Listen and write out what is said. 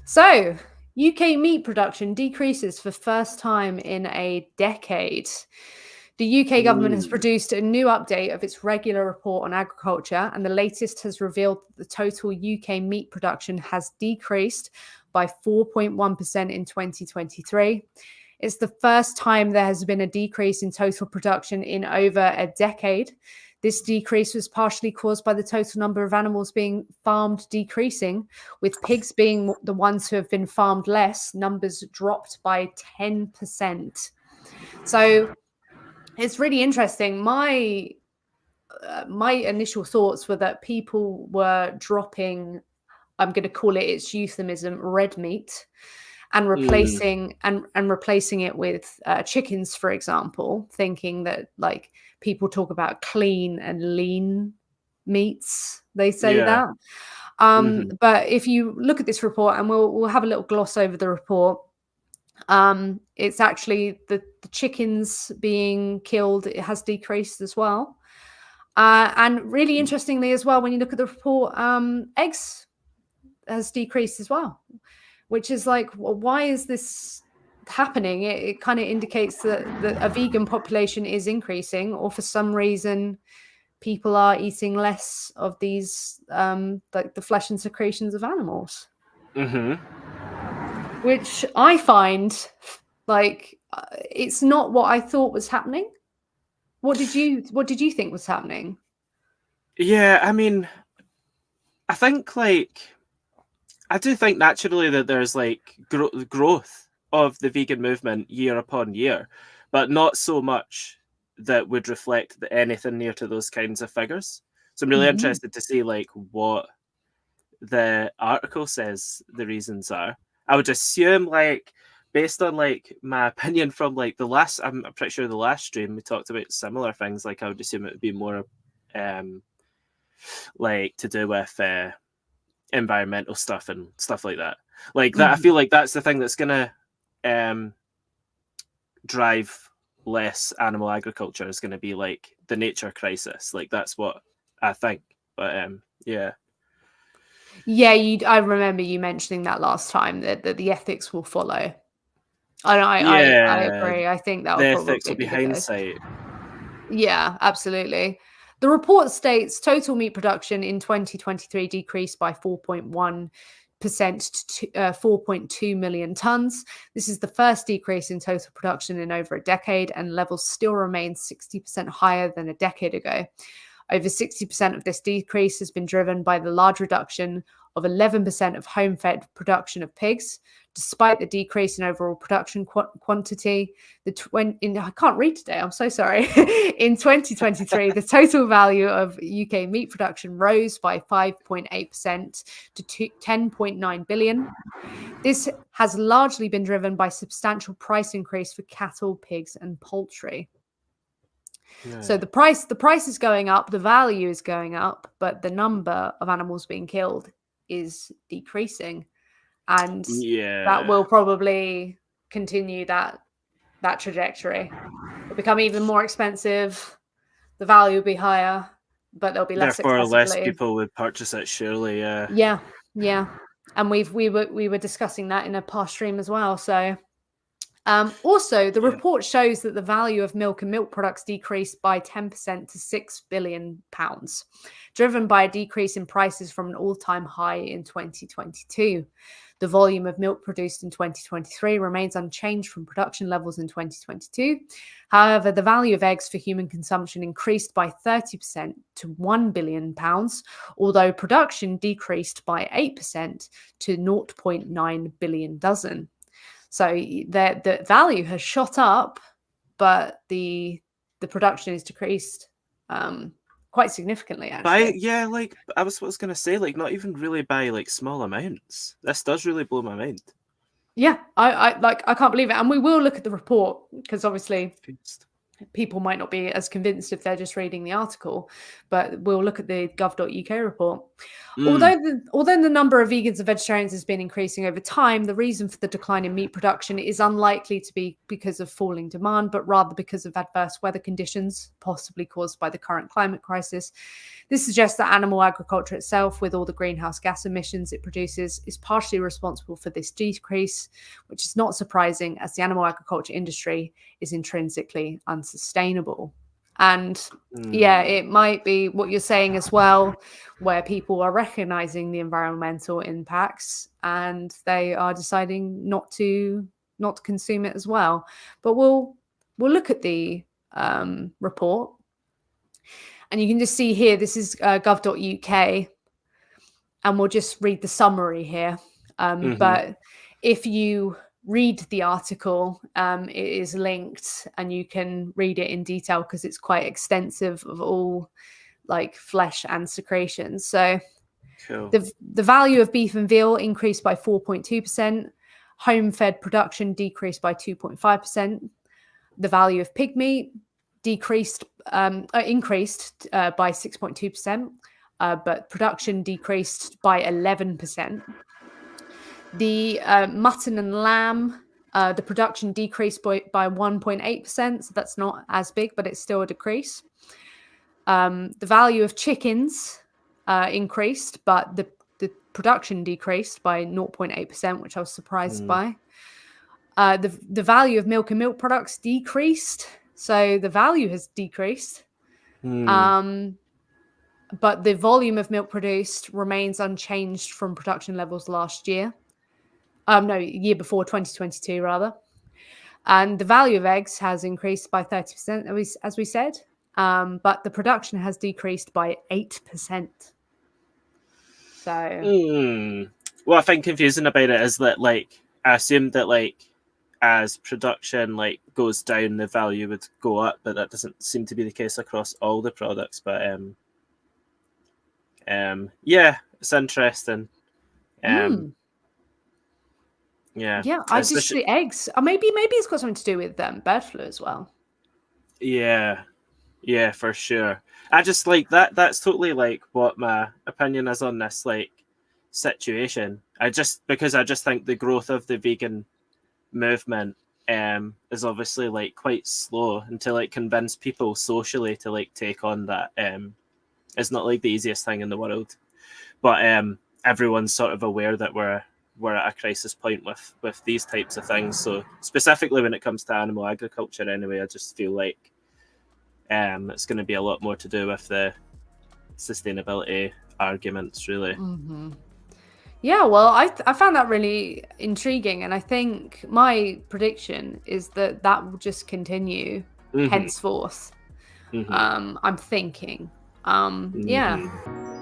So, UK meat production decreases for first time in a decade. The UK government has Ooh. produced a new update of its regular report on agriculture, and the latest has revealed that the total UK meat production has decreased by 4.1% in 2023. It's the first time there has been a decrease in total production in over a decade. This decrease was partially caused by the total number of animals being farmed decreasing, with pigs being the ones who have been farmed less. Numbers dropped by 10%. So it's really interesting. My initial thoughts were that people were dropping, I'm going to call it its euphemism, red meat, and replacing it with chickens, for example, thinking that like people talk about clean and lean meats. They say Yeah. that. Mm-hmm. But if you look at this report, and we'll have a little gloss over the report, it's actually the chickens being killed, it has decreased as well. And really interestingly as well, when you look at the report, eggs has decreased as well, which is like, well, why is this happening? It kind of indicates that a vegan population is increasing, or for some reason people are eating less of these like the flesh and secretions of animals, Mm-hmm. which I find like it's not what I thought was happening. What did you think was happening? Yeah, I mean, I think I do think naturally that there's like growth of the vegan movement year upon year, but not so much that would reflect anything near to those kinds of figures. So I'm really Mhm. interested to see like what the article says the reasons are. I would assume like based on like my opinion from like the last, I'm pretty sure the last stream we talked about similar things. Like I would assume it would be more um like to do with environmental stuff and stuff like that. Like that, I Mhm. feel like that's the thing that's gonna um, drive less animal agriculture is going to be like the nature crisis. Like that's what I think. But yeah, Yeah, I remember you mentioning that last time that the ethics will follow. I yeah, agree. I think that the will ethics probably will be be the case. hindsight. Yeah, absolutely. The report states total meat production in 2023 decreased by 4.1% to 4.2 million tons. This is the first decrease in total production in over a decade, and levels still remain 60% higher than a decade ago. Over 60% of this decrease has been driven by the large reduction of 11% of home-fed production of pigs. Despite the decrease in overall production quantity, I can't read today, I'm so sorry. In 2023, the total value of UK meat production rose by 5.8% to 10.9 billion. This has largely been driven by substantial price increase for cattle, pigs, and poultry. So Yeah, the price is going up, the value is going up, but the number of animals being killed is decreasing, and that yeah. will probably continue that trajectory. It'll become even more expensive. The value will be higher, but there'll be less Therefore, less accessibility. people would purchase it. Surely, yeah. Yeah, yeah, and we were discussing that in a past stream as well. So also, the Yeah. report shows that the value of milk and milk products decreased by 10% to £6 billion, driven by a decrease in prices from an all-time high in 2022. The volume of milk produced in 2023 remains unchanged from production levels in 2022. However, the value of eggs for human consumption increased by 30% to £1 billion, although production decreased by 8% to 0.9 billion dozen. So the value has shot up, but the production is decreased quite significantly, actually. Yeah, like I was gonna say, like not even really by like small amounts. This does really blow my mind. Yeah, I can't believe it, and we will look at the report because obviously Confused. people might not be as convinced if they're just reading the article, but we'll look at the gov.uk report. Although the number of vegans and vegetarians has been increasing over time, the reason for the decline in meat production is unlikely to be because of falling demand, but rather because of adverse weather conditions, possibly caused by the current climate crisis. This suggests that animal agriculture itself, with all the greenhouse gas emissions it produces, is partially responsible for this decrease, which is not surprising as the animal agriculture industry is intrinsically unsustainable. And yeah, it might be what you're saying as well, where people are recognizing the environmental impacts and they are deciding not to consume it as well. But we'll look at the report, and you can just see here, this is gov.uk, and we'll just read the summary here. But if you read the article, it is linked and you can read it in detail because it's quite extensive of all like flesh and secretions. So cool. The value of beef and veal increased by 4.2%. Home fed production decreased by 2.5%. The value of pig meat increased by 6.2%, but production decreased by 11%. The mutton and lamb, the production decreased by 1.8%, so that's not as big, but it's still a decrease. The value of chickens increased, but the production decreased by 0.8%, which I was surprised by. The value of milk and milk products decreased, so the value has decreased. But the volume of milk produced remains unchanged from production levels last year. Year before, 2022 rather. And the value of eggs has increased by 30%, as we said, but the production has decreased by 8%. So, what I find confusing about it is that, like, I assume that, like, as production like goes down, the value would go up, but that doesn't seem to be the case across all the products. But yeah, it's interesting. Yeah, I just the eggs. Maybe it's got something to do with bird flu as well. Yeah, for sure. I just like that. That's totally like what my opinion is on this like situation. Because I just think the growth of the vegan movement is obviously like quite slow, and to like convince people socially to like take on that is not like the easiest thing in the world. But everyone's sort of aware that we're at a crisis point with these types of things. So specifically when it comes to animal agriculture anyway, I just feel like it's going to be a lot more to do with the sustainability arguments, really. Yeah, well, I found that really intriguing, and I think my prediction is that will just continue henceforth. I'm thinking. Yeah.